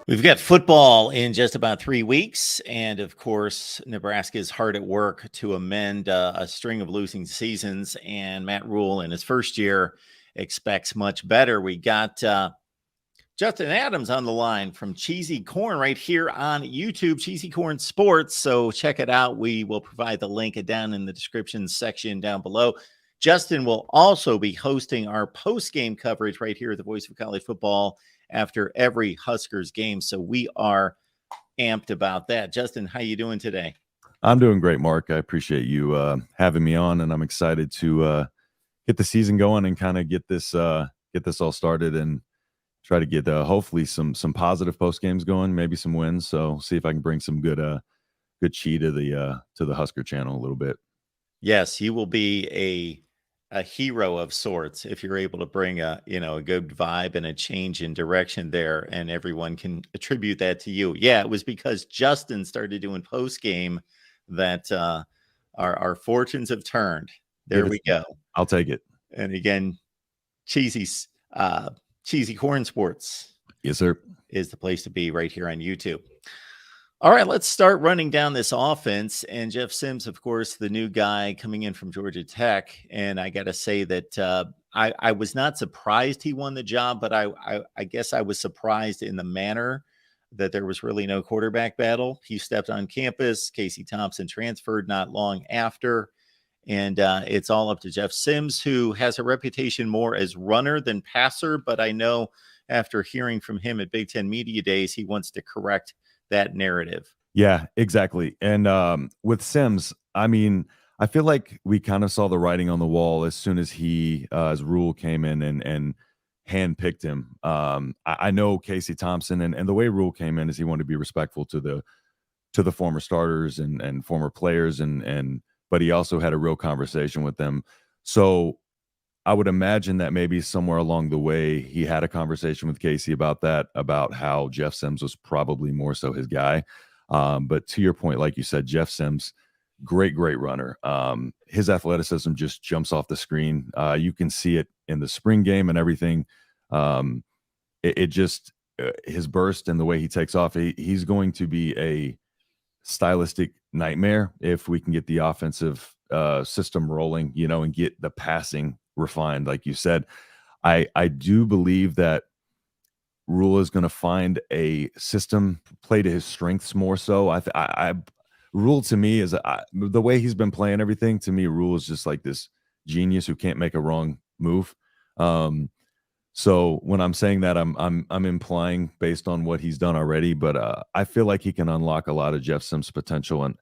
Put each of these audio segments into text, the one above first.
We've got football in just about 3 weeks, and of course, Nebraska is hard at work to amend a string of losing seasons, and Matt Rule in his first year expects much better. We got Justin Adams on the line from Cheesy Corn right here on YouTube, Cheesy Corn Sports, so check it out. We will provide the link down in the description section down below. Justin will also be hosting our post-game coverage right here at the Voice of College Football after every Huskers game. So we are amped about that. Justin, how you doing today? I'm doing great, Mark. I appreciate you having me on, and I'm excited to get the season going and kind of get this all started and try to get hopefully some positive post games going, maybe some wins. So see if I can bring some good chi to the Husker channel a little bit. Yes, you will be a hero of sorts if you're able to bring a good vibe and a change in direction there, and everyone can attribute that to you. Yeah, it was because Justin started doing post game that our fortunes have turned. There we go. I'll take it. And again, Cheesy Corn Sports, yes sir, is the place to be right here on YouTube. All right, let's start running down this offense. And Jeff Sims, of course, the new guy coming in from Georgia Tech. And I got to say that I was not surprised he won the job, but I guess I was surprised in the manner that there was really no quarterback battle. He stepped on campus. Casey Thompson transferred not long after. And it's all up to Jeff Sims, who has a reputation more as runner than passer. But I know after hearing from him at Big Ten Media Days, he wants to correct that narrative. Yeah, exactly. And with Sims, I mean, I feel like we kind of saw the writing on the wall as soon as as Rule came in and handpicked him. I know Casey Thompson and the way Rule came in is he wanted to be respectful to the former starters and former players but he also had a real conversation with them. So I would imagine that maybe somewhere along the way he had a conversation with Casey about that, about how Jeff Sims was probably more so his guy. But to your point, like you said, Jeff Sims, great runner. His athleticism just jumps off the screen. You can see it in the spring game and everything. It just his burst and the way he takes off, he's going to be a stylistic nightmare if we can get the offensive system rolling, and get the passing refined. Like you said, I do believe that Rule is going to find a system play to his strengths more so. Rule to me is the way he's been playing everything. To me, Rule is just like this genius who can't make a wrong move. So when I'm saying that, I'm implying based on what he's done already, but I feel like he can unlock a lot of Jeff Sims' potential, and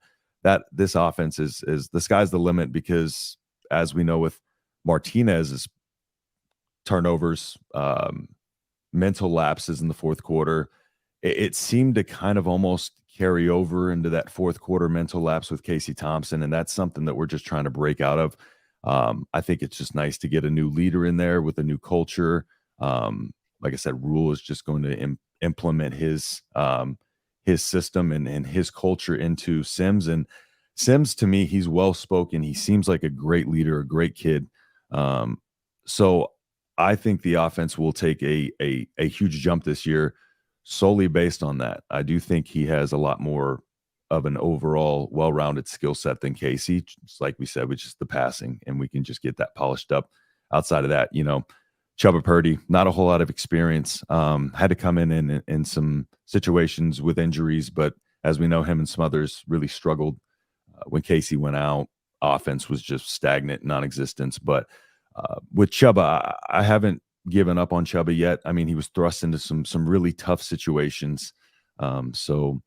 that this offense is the sky's the limit, because as we know with Martinez's turnovers, mental lapses in the fourth quarter, it seemed to kind of almost carry over into that fourth quarter mental lapse with Casey Thompson, and that's something that we're just trying to break out of. I think it's just nice to get a new leader in there with a new culture. Like I said, Rule is just going to implement his system and his culture into Sims. And Sims, to me, he's well spoken. He seems like a great leader, a great kid. So I think the offense will take a huge jump this year solely based on that. I do think he has a lot more of an overall well-rounded skill set than Casey, just like we said, which is the passing, and we can just get that polished up. Outside of that, Chubba Purdy, not a whole lot of experience, had to come in some situations with injuries, but as we know, him and Smothers really struggled when Casey went out. Offense was just stagnant, non-existent. But with Chubba, I haven't given up on Chubba yet. I mean, he was thrust into some really tough situations. So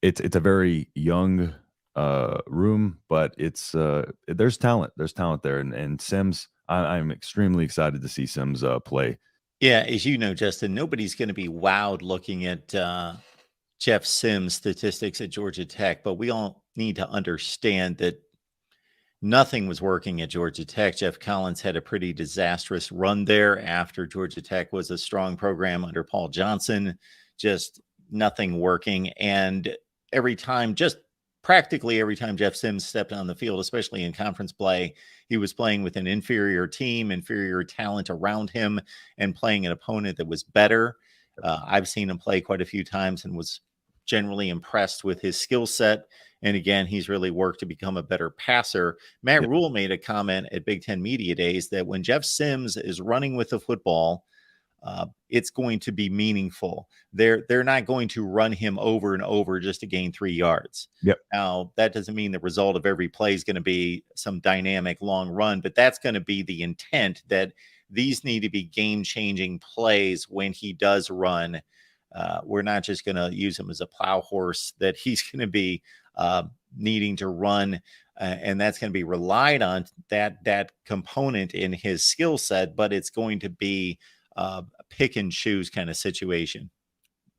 it's a very young room, but there's talent. There's talent there. And Sims, I'm extremely excited to see Sims play. Yeah, as you know, Justin, nobody's going to be wowed looking at Jeff Sims' statistics at Georgia Tech, but we all need to understand that nothing was working at Georgia Tech. Jeff Collins had a pretty disastrous run there after Georgia Tech was a strong program under Paul Johnson. Just nothing working. And practically every time Jeff Sims stepped on the field, especially in conference play, he was playing with an inferior team, inferior talent around him, and playing an opponent that was better. I've seen him play quite a few times and was generally impressed with his skill set. And again, he's really worked to become a better passer. Matt Yep. Rule made a comment at Big Ten Media Days that when Jeff Sims is running with the football, it's going to be meaningful. They're not going to run him over and over just to gain 3 yards. Yep. Now, that doesn't mean the result of every play is going to be some dynamic long run, but that's going to be the intent, that these need to be game-changing plays when he does run. We're not just going to use him as a plow horse, that he's going to be needing to run, and that's going to be relied on, that component in his skill set, but it's going to be a pick and choose kind of situation.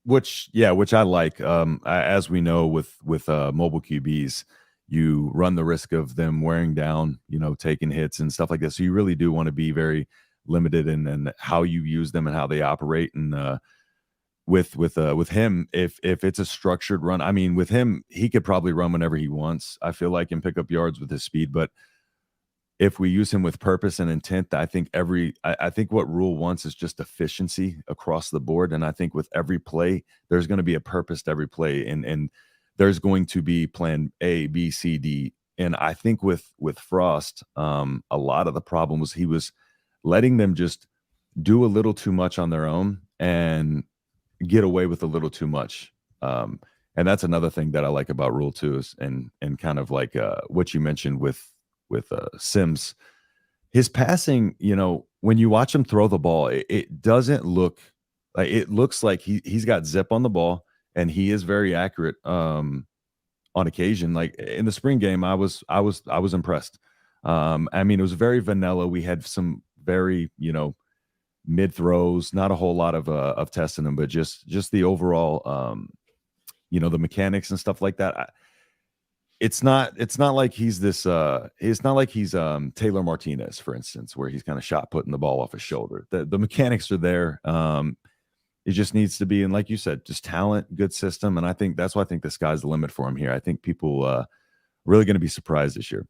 Which I like. As we know, with mobile QBs, you run the risk of them wearing down, taking hits and stuff like that. So you really do want to be very limited in how you use them and how they operate. And with him, if it's a structured run, I mean, with him, he could probably run whenever he wants, I feel like, and pick up yards with his speed. But if we use him with purpose and intent, I think what Rule wants is just efficiency across the board. And I think with every play, there's going to be a purpose to every play, and there's going to be plan A, B, C, D. And I think with Frost, a lot of the problem was he was letting them just do a little too much on their own and get away with a little too much. And that's another thing that I like about Rule 2 is, and kind of like what you mentioned with Sims, his passing, when you watch him throw the ball, it doesn't look like, it looks like he's got zip on the ball, and he is very accurate on occasion. Like in the spring game, I was impressed. I mean, it was very vanilla. We had some very, mid throws, not a whole lot of testing them, but just the overall, the mechanics and stuff like that. It's not like he's this it's not like he's Taylor Martinez, for instance, where he's kind of shot putting the ball off his shoulder. The mechanics are there. It just needs to be, and like you said, just talent, good system. And I think that's why I think the sky's the limit for him here. I think people really going to be surprised this year.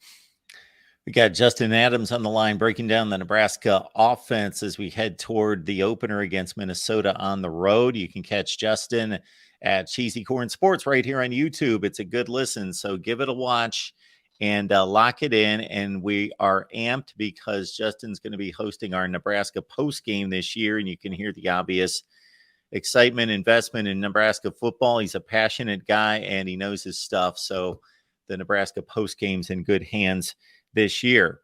We got Justin Adams on the line breaking down the Nebraska offense as we head toward the opener against Minnesota on the road. You can catch Justin at Cheesy Corn Sports right here on YouTube. It's a good listen, so give it a watch and lock it in. And we are amped because Justin's going to be hosting our Nebraska post game this year, and you can hear the obvious excitement, investment in Nebraska football. He's a passionate guy, and he knows his stuff. So the Nebraska post game's in good hands this year.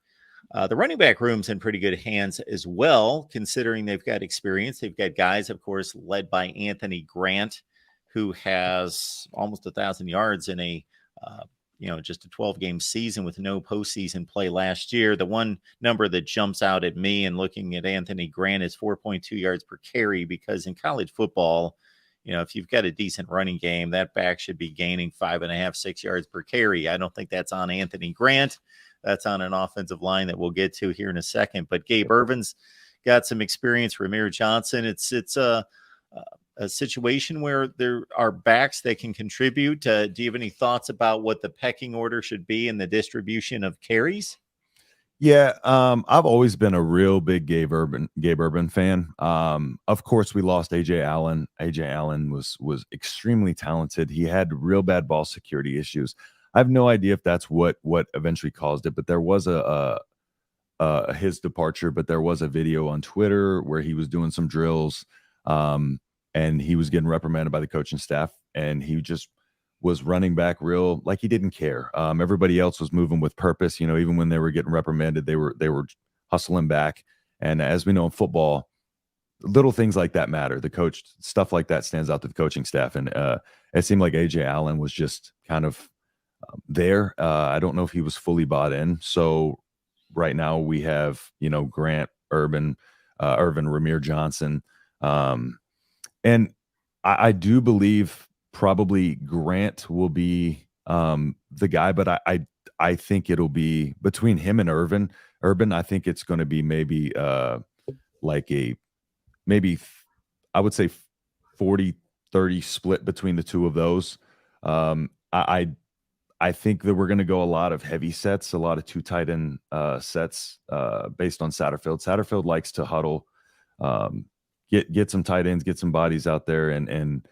The running back room's in pretty good hands as well, considering they've got experience. They've got guys, of course, led by Anthony Grant, who has almost 1,000 yards in a, just a 12-game season with no postseason play last year. The one number that jumps out at me and looking at Anthony Grant is 4.2 yards per carry, because in college football, if you've got a decent running game, that back should be gaining 5.5, 6 yards per carry. I don't think that's on Anthony Grant. That's on an offensive line that we'll get to here in a second. But Gabe Irvin's got some experience. Ramir Johnson. It's a situation where there are backs that can contribute. Do you have any thoughts about what the pecking order should be in the distribution of carries? Yeah, I've always been a real big Gabe Irvin fan. Of course, we lost AJ Allen. AJ Allen was extremely talented. He had real bad ball security issues. I have no idea if that's what eventually caused it, but there was his departure. But there was a video on Twitter where he was doing some drills, and he was getting reprimanded by the coaching staff, and he just was running back real like he didn't care. Everybody else was moving with purpose. Even when they were getting reprimanded, they were hustling back. And as we know in football, little things like that matter. The coach, stuff like that stands out to the coaching staff. And it seemed like AJ Allen was just kind of there. I don't know if he was fully bought in. So right now we have, Grant, Irvin, Ramir Johnson. And I do believe probably Grant will be the guy, but I think it'll be between him and Irvin. I think it's going to be maybe I would say 40-30 split between the two of those. I think that we're going to go a lot of heavy sets, a lot of two tight end sets based on Satterfield. Satterfield likes to huddle, get some tight ends, get some bodies out there, and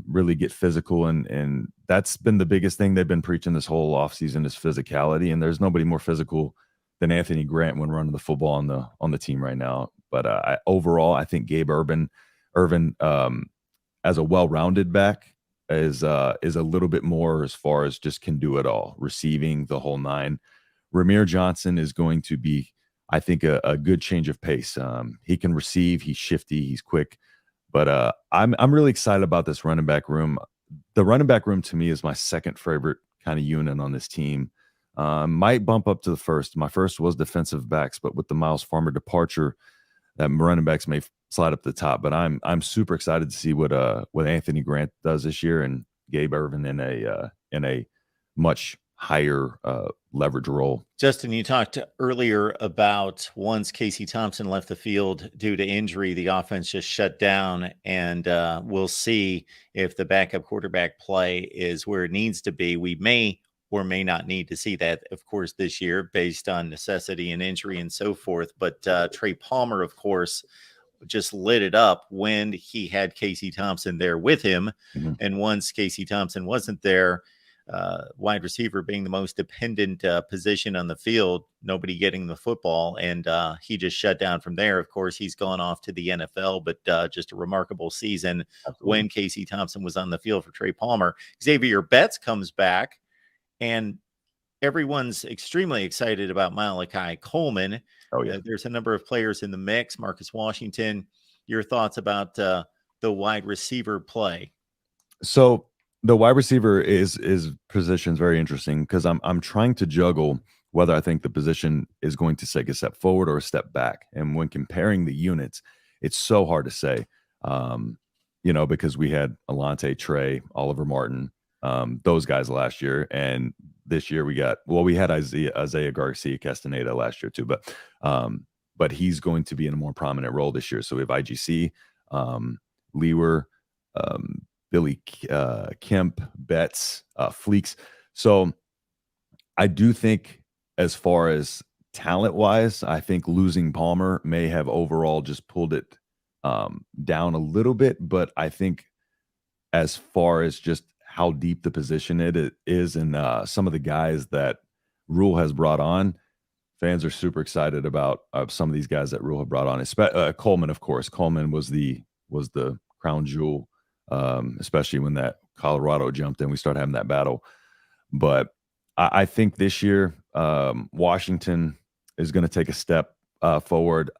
really get physical. And that's been the biggest thing they've been preaching this whole offseason is physicality. And there's nobody more physical than Anthony Grant when running the football on the team right now. But overall, I think Gabe Irvin, as a well-rounded back, is a little bit more as far as just can do it all, receiving the whole nine. Ramir Johnson is going to be, I think, a good change of pace. He can receive, he's shifty, he's quick. But I'm really excited about this running back room. The running back room to me is my second favorite kind of unit on this team. Might bump up to the first. My first was defensive backs, but with the Miles Farmer departure, that running backs may slide up to the top. But I'm super excited to see what Anthony Grant does this year and Gabe Irvin in a much higher leverage role. Justin, you talked earlier about once Casey Thompson left the field due to injury, the offense just shut down, and we'll see if the backup quarterback play is where it needs to be. We may or may not need to see that, of course, this year based on necessity and injury and so forth. But Trey Palmer, of course, just lit it up when he had Casey Thompson there with him. Mm-hmm. And once Casey Thompson wasn't there, wide receiver being the most dependent position on the field, nobody getting the football, and he just shut down from there. Of course, he's gone off to the NFL, but just a remarkable season. Absolutely. When Casey Thompson was on the field for Trey Palmer. Xavier Betts comes back, and everyone's extremely excited about Malachi Coleman. Oh, yeah. There's a number of players in the mix. Marcus Washington, your thoughts about the wide receiver play? So the wide receiver is position is very interesting because I'm trying to juggle whether I think the position is going to take a step forward or a step back. And when comparing the units, it's so hard to say, because we had Alante, Trey, Oliver Martin, those guys last year. And this year we had Isaiah Garcia Castaneda last year too, but he's going to be in a more prominent role this year. So we have IGC, Lewer, Billy Kemp, Betts, Fleeks. So I do think as far as talent-wise, I think losing Palmer may have overall just pulled it down a little bit. But I think as far as just how deep the position it is and some of the guys that Rule has brought on, fans are super excited about some of these guys that Rule have brought on. Coleman, of course. Coleman was the crown jewel. Especially when that Colorado jumped in, we started having that battle. But I think this year, Washington is going to take a step forward.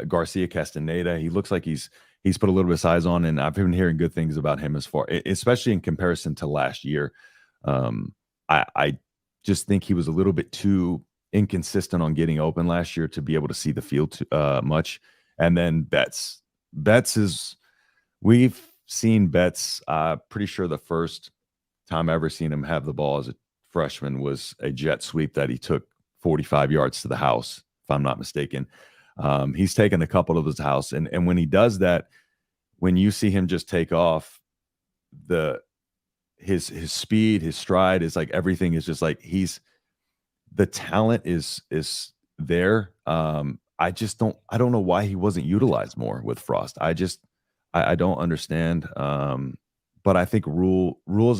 Garcia Castaneda, he looks like he's put a little bit of size on, and I've been hearing good things about him especially in comparison to last year. I just think he was a little bit too inconsistent on getting open last year to be able to see the field much. And then Betts we've seen Betts, pretty sure the first time I ever seen him have the ball as a freshman was a jet sweep that he took 45 yards to the house, if I'm not mistaken. He's taken a couple of his house. And when he does that, when you see him just take off, his speed, his stride is like everything is just like the talent is there. I don't know why he wasn't utilized more with Frost. I don't understand. But I think Rule is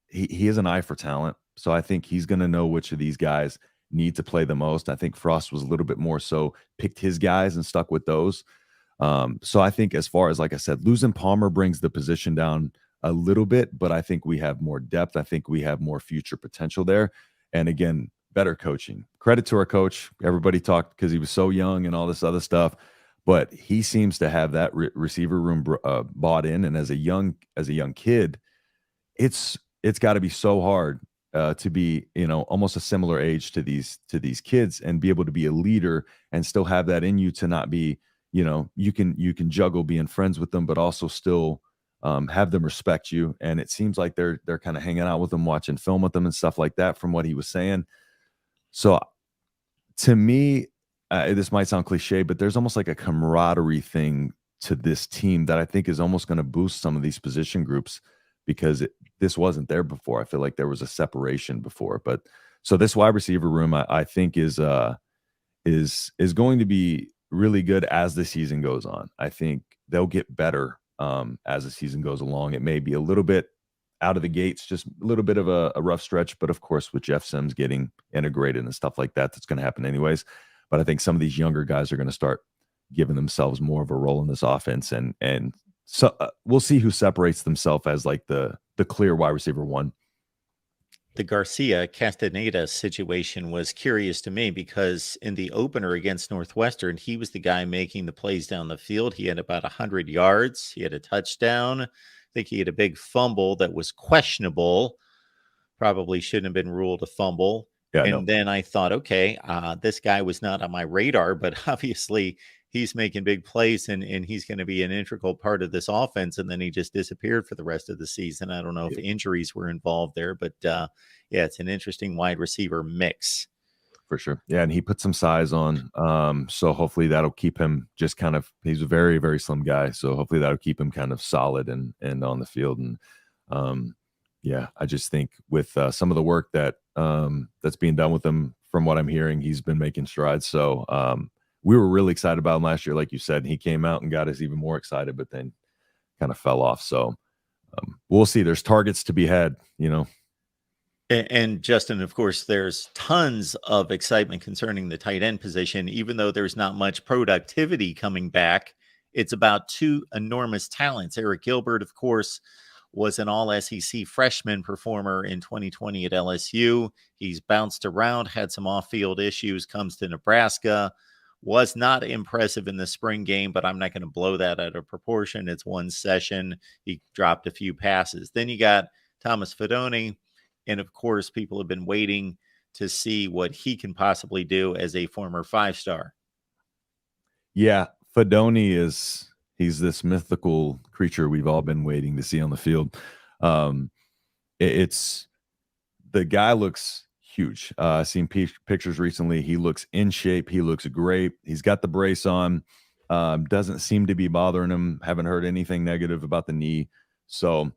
he has an eye for talent. So I think he's going to know which of these guys need to play the most. I think Frost was a little bit more so picked his guys and stuck with those. So I think as far as, like I said, losing Palmer brings the position down a little bit, but I think we have more depth. I think we have more future potential there. And again, better coaching. Credit to our coach. Everybody talked because he was so young and all this other stuff. But he seems to have that receiver room bought in, and as a young kid, it's got to be so hard to be almost a similar age to these kids and be able to be a leader and still have that in you to not be you can juggle being friends with them, but also still have them respect you. And it seems like they're kind of hanging out with them, watching film with them and stuff like that, from what he was saying. So to me, this might sound cliche, but there's almost like a camaraderie thing to this team that I think is almost going to boost some of these position groups, because this wasn't there before. I feel like there was a separation before. But so this wide receiver room, I think is going to be really good as the season goes on. I think they'll get better as the season goes along. It may be a little bit out of the gates, just a little bit of a rough stretch, but of course, with Jeff Sims getting integrated and stuff like that, that's going to happen anyways. But I think some of these younger guys are going to start giving themselves more of a role in this offense, and so we'll see who separates themselves as like the clear wide receiver one. The Garcia Castaneda situation was curious to me because in the opener against Northwestern, he was the guy making the plays down the field. He had about 100 yards. He had a touchdown. I think he had a big fumble that was questionable. Probably shouldn't have been ruled a fumble. Yeah, And no, then I thought, okay, this guy was not on my radar, but obviously he's making big plays and he's going to be an integral part of this offense. And then he just disappeared for the rest of the season. I don't know if injuries were involved there, but yeah, it's an interesting wide receiver mix. for sure. Yeah, and he put some size on. So hopefully that'll keep him just kind of, he's a very, very slim guy. So hopefully that'll keep him kind of solid and on the field. And yeah, I just think with some of the work that that's being done with him, from what I'm hearing, he's been making strides. So we were really excited about him last year, like you said. He came out and got us even more excited, but then kind of fell off. So we'll see. There's targets to be had, you know. And Justin, of course, there's tons of excitement concerning the tight end position, even though there's not much productivity coming back. It's about two enormous talents. Eric Gilbert, of course, was an all SEC freshman performer in 2020 at LSU. He's bounced around, had some off-field issues, comes to Nebraska, was not impressive in the spring game, but I'm not going to blow that out of proportion. It's one session. He dropped a few passes. Then you got Thomas Fidone. And of course, people have been waiting to see what he can possibly do as a former 5-star. Yeah, Fidone he's this mythical creature we've all been waiting to see on the field. It's the guy looks huge. I've seen pictures recently. He looks in shape. He looks great. He's got the brace on. Doesn't seem to be bothering him. Haven't heard anything negative about the knee. So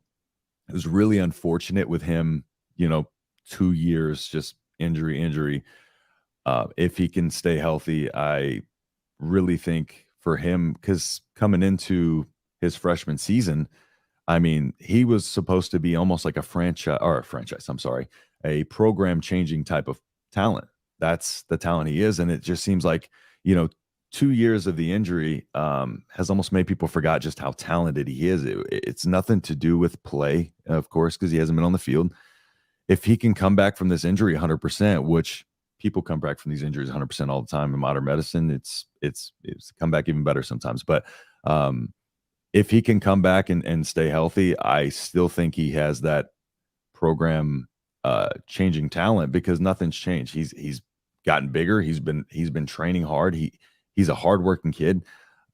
it was really unfortunate with him, 2 years, just injury. If he can stay healthy, I really think for him, because coming into his freshman season, I mean, he was supposed to be almost like a program changing type of talent. That's the talent he is. And it just seems like, 2 years of the injury has almost made people forgot just how talented he is. It's nothing to do with play, of course, because he hasn't been on the field. If he can come back from this injury 100%, which people come back from these injuries 100% all the time in modern medicine, it's come back even better sometimes. But if he can come back and stay healthy, I still think he has that program changing talent, because nothing's changed. He's gotten bigger. He's been training hard. He's a hardworking kid.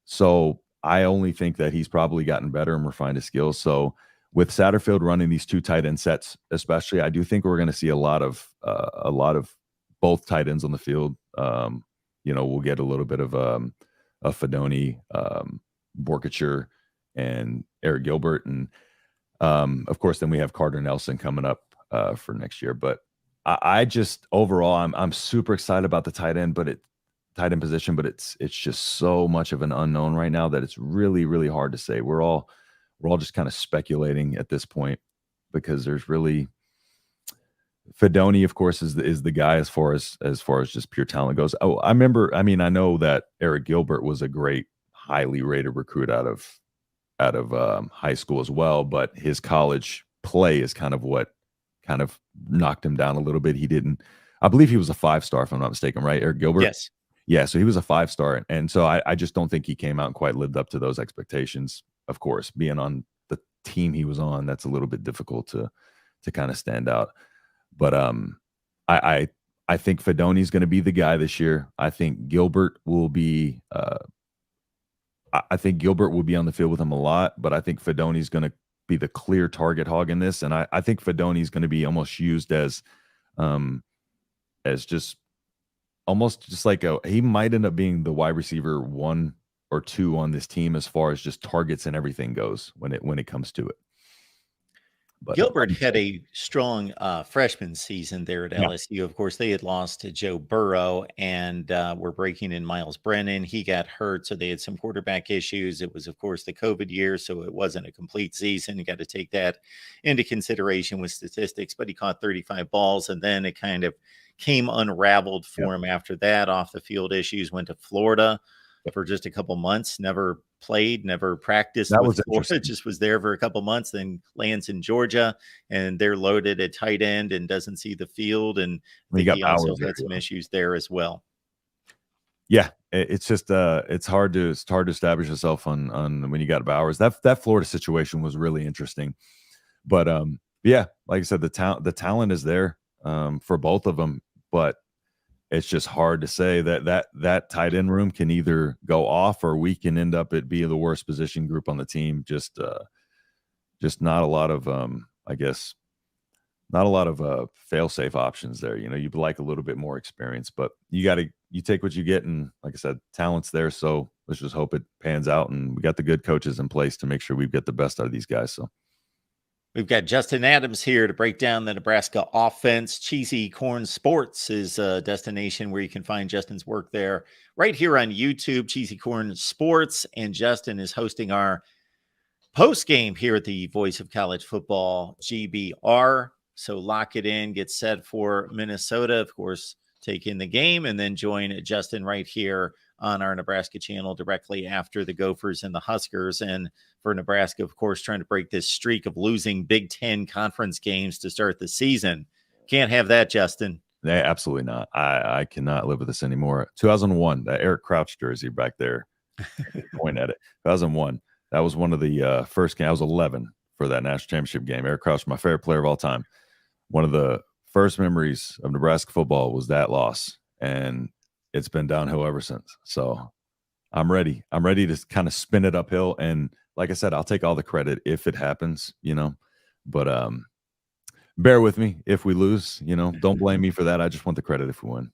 So I only think that he's probably gotten better and refined his skills. So with Satterfield running these two tight end sets, especially, I do think we're going to see a lot of both tight ends on the field. We'll get a little bit of a Fidone, Borkacher, and Eric Gilbert, and of course, then we have Carter Nelson coming up for next year. But I just overall, I'm super excited about the tight end position, but it's just so much of an unknown right now that it's really, really hard to say. We're all just kind of speculating at this point, because there's really Fidone, of course, is the guy as far as just pure talent goes. Oh, I know that Eric Gilbert was a great, highly rated recruit out of high school as well, but his college play is kind of what kind of knocked him down a little bit. I believe he was a 5-star, if I'm not mistaken, right? Eric Gilbert? Yes. Yeah, so he was a 5-star. And so I just don't think he came out and quite lived up to those expectations. Of course, being on the team he was on, that's a little bit difficult to kind of stand out. But I think Fidone's going to be the guy this year. I think Gilbert will be on the field with him a lot, but I think Fidone's going to be the clear target hog in this. And I think Fidone's going to be almost used as just almost just like he might end up being the wide receiver 1 or 2 on this team as far as just targets and everything goes when it comes to it. But Gilbert I'm had excited. a strong freshman season there at Yeah, LSU. Of course, they had lost to Joe Burrow and were breaking in Miles Brennan. He got hurt, so they had some quarterback issues. It was, of course, the COVID year, so it wasn't a complete season. You got to take that into consideration with statistics, but he caught 35 balls, and then it kind of came unraveled yep, for him after that. Off the field issues, went to Florida yep. for just a couple months, never played, never practiced That with was Florida, interesting. just was there for a couple months, then lands in Georgia and they're loaded at tight end and doesn't see the field. And I When you think got he also Bowers there, had some yeah. issues there as well. Yeah, it's just it's hard to establish yourself on when you got Bowers. That Florida situation was really interesting. But yeah, like I said, the talent is there for both of them, but it's just hard to say that tight end room can either go off or we can end up at be the worst position group on the team. Just not a lot of I guess not a lot of fail safe options there. You know, you'd like a little bit more experience, but you take what you get, and like I said, talent's there. So let's just hope it pans out, and we got the good coaches in place to make sure we get the best out of these guys. So We've got Justin Adams here to break down the Nebraska offense. Cheesy Corn Sports is a destination where you can find Justin's work there right here on YouTube, Cheesy Corn Sports. And Justin is hosting our post game here at the Voice of College Football, GBR. So lock it in, get set for Minnesota, of course, take in the game, and then join Justin right here on our Nebraska channel directly after the Gophers and the Huskers. And for Nebraska, of course, trying to break this streak of losing Big Ten conference games to start the season. Can't have that, Justin. absolutely not. I cannot live with this anymore. 2001, that Eric Crouch jersey back there. Point at it. 2001. That was one of the first games. I was 11 for that national championship game. Eric Crouch, my favorite player of all time. One of the first memories of Nebraska football was that loss, and it's been downhill ever since. So I'm ready. I'm ready to kind of spin it uphill. And like I said, I'll take all the credit if it happens, but bear with me if we lose, don't blame me for that. I just want the credit if we win.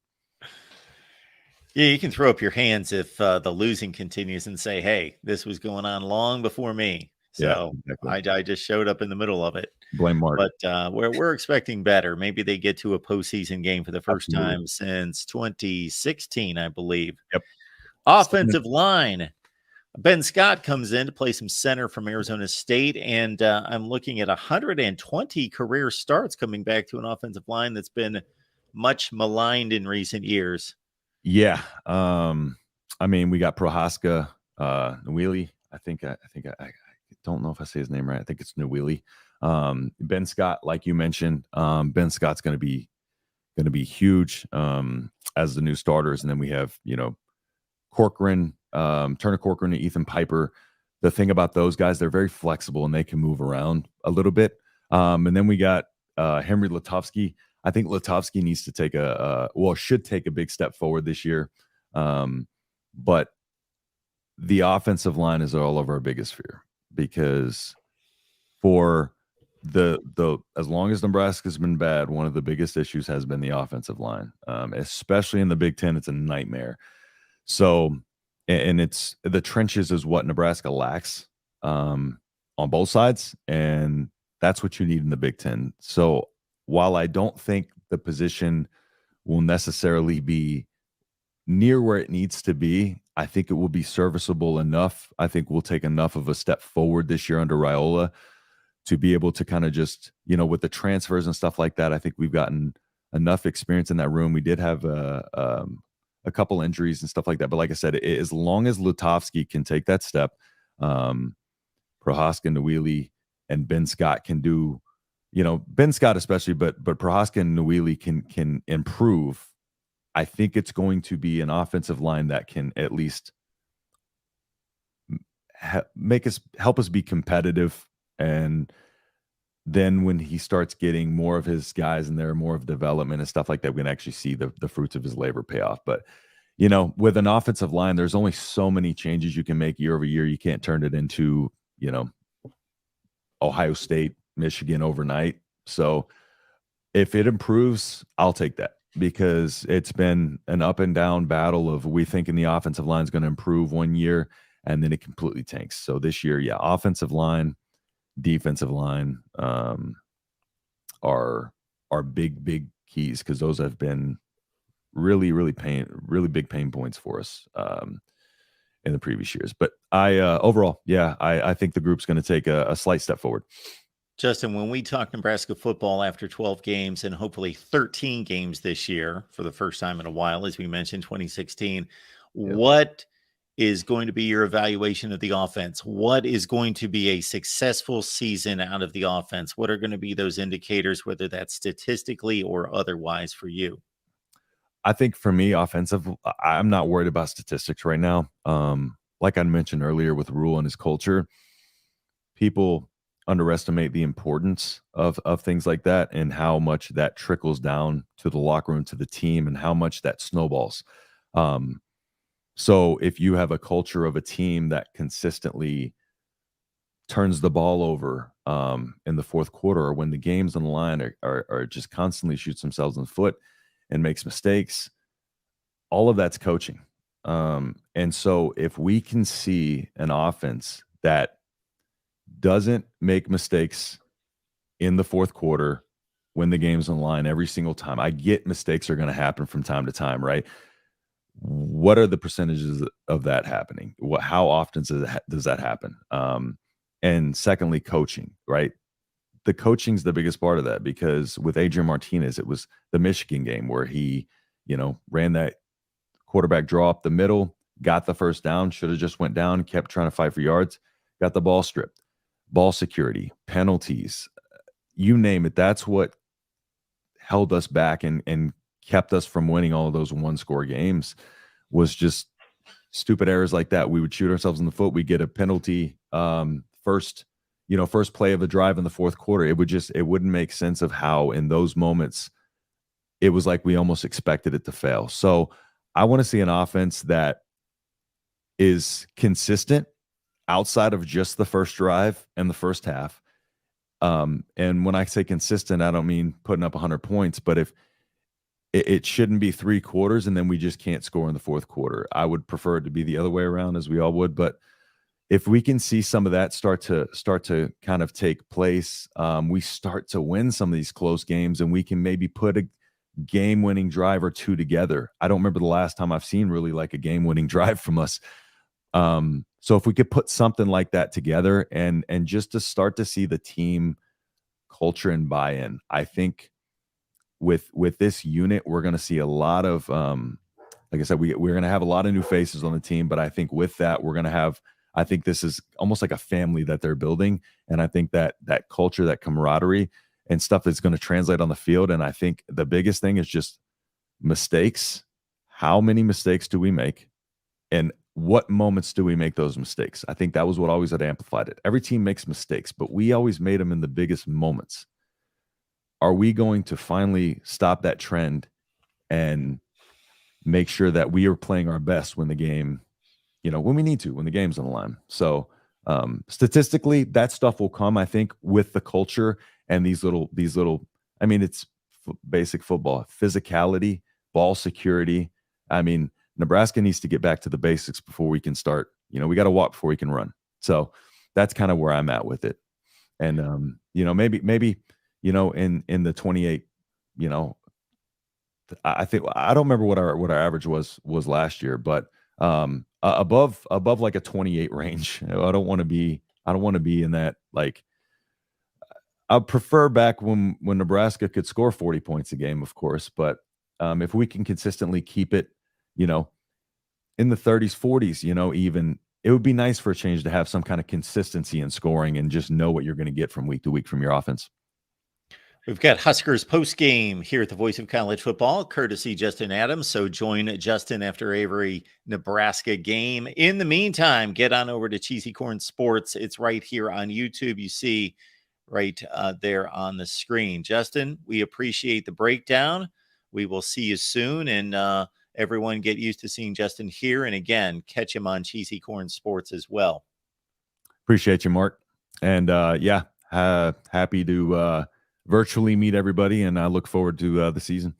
Yeah, you can throw up your hands if the losing continues and say, hey, this was going on long before me. Yeah, So exactly. I just showed up in the middle of it. Blame Mark. But we're expecting better. Maybe they get to a postseason game for the first Absolutely. time since 2016, I believe. Yep. Offensive line. Ben Scott comes in to play some center from Arizona State, and I'm looking at 120 career starts coming back to an offensive line that's been much maligned in recent years. Yeah. I mean, we got Prohaska, Nwili. I don't know if I say his name right. I think it's Nwili. Ben Scott, like you mentioned, Ben Scott's going to be huge as the new starters, and then we have Corcoran, Turner Corcoran, and Ethan Piper. The thing about those guys, they're very flexible and they can move around a little bit. And then we got Henry Lutovsky. I think Lutovsky needs to should take a big step forward this year. But the offensive line is all of our biggest fear, because for the as long as Nebraska's been bad, one of the biggest issues has been the offensive line, especially in the Big Ten. It's a nightmare. So, and it's the trenches is what Nebraska lacks on both sides, and that's what you need in the Big Ten. So, while I don't think the position will necessarily be near where it needs to be, I think it will be serviceable enough. I think we'll take enough of a step forward this year under Raiola to be able to kind of just, with the transfers and stuff like that. I think we've gotten enough experience in that room. We did have a couple injuries and stuff like that. But like I said, as long as Lutovsky can take that step, Prohaska, Nwili, and Ben Scott can do, Ben Scott especially, but Prohaska and Nwili can improve. I think it's going to be an offensive line that can at least help us be competitive. And then when he starts getting more of his guys and there are more of development and stuff like that, we can actually see the fruits of his labor pay off. But with an offensive line, there's only so many changes you can make year over year. You can't turn it into Ohio State, Michigan overnight. So if it improves, I'll take that, because it's been an up and down battle of we thinking the offensive line is going to improve one year and then it completely tanks. So this year, yeah, offensive line, defensive line are big keys, because those have been really big pain points for us in the previous years. But overall, I think the group's going to take a slight step forward. Justin, when we talk Nebraska football after 12 games and hopefully 13 games this year for the first time in a while, as we mentioned, 2016, what is going to be your evaluation of the offense? What is going to be a successful season out of the offense? What are going to be those indicators, whether that's statistically or otherwise for you? I think for me, offensive, I'm not worried about statistics right now. Like I mentioned earlier with Rule and his culture, people underestimate the importance of things like that and how much that trickles down to the locker room, to the team, and how much that snowballs. So if you have a culture of a team that consistently turns the ball over in the fourth quarter, or when the game's on the line, or just constantly shoots themselves in the foot and makes mistakes, all of that's coaching. And so if we can see an offense that doesn't make mistakes in the fourth quarter when the game's on the line every single time, I get mistakes are going to happen from time to time, right? What are the percentages of that happening? How often does that happen? And secondly, coaching, right? The coaching's the biggest part of that, because with Adrian Martinez, it was the Michigan game where he, ran that quarterback draw up the middle, got the first down, should have just went down, kept trying to fight for yards, got the ball stripped. Ball security, penalties, you name it. That's what held us back and kept us from winning all of those one-score games, was just stupid errors like that. We would shoot ourselves in the foot. We get a penalty first play of the drive in the fourth quarter. It wouldn't make sense of how in those moments it was like we almost expected it to fail. So I want to see an offense that is consistent outside of just the first drive and the first half. And when I say consistent, I don't mean putting up 100 points, but if it shouldn't be 3 quarters and then we just can't score in the fourth quarter. I would prefer it to be the other way around, as we all would. But if we can see some of that start to kind of take place, we start to win some of these close games, and we can maybe put a game-winning drive or two together. I don't remember the last time I've seen really like a game-winning drive from us. So if we could put something like that together and just to start to see the team culture and buy-in, I think with this unit, we're going to see a lot of, like I said, we're going to have a lot of new faces on the team, but I think with that, I think this is almost like a family that they're building. And I think that culture, that camaraderie and stuff is going to translate on the field. And I think the biggest thing is just mistakes. How many mistakes do we make? And what moments do we make those mistakes? I think that was what always had amplified it. Every team makes mistakes, but we always made them in the biggest moments. Are we going to finally stop that trend and make sure that we are playing our best when the game, when we need to, when the game's on the line? So statistically, that stuff will come, I think, with the culture and these little, I mean, it's basic football, physicality, ball security. I mean, Nebraska needs to get back to the basics before we can start. We got to walk before we can run. So that's kind of where I'm at with it. And, maybe, in the 28, I think, I don't remember what our average was last year, but above like a 28 range. I don't want to be in that. Like, I prefer back when Nebraska could score 40 points a game, of course, but if we can consistently keep it, in the 30s, 40s, even, it would be nice for a change to have some kind of consistency in scoring and just know what you're going to get from week to week from your offense. We've got Huskers post game here at the Voice of College Football, courtesy Justin Adams. So join Justin after every Nebraska game. In the meantime, get on over to Cheesy Corn Sports. It's right here on YouTube. You see right there on the screen. Justin, we appreciate the breakdown. We will see you soon. And everyone get used to seeing Justin here. And again, catch him on Cheesy Corn Sports as well. Appreciate you, Mark. And happy to virtually meet everybody, and I look forward to the season.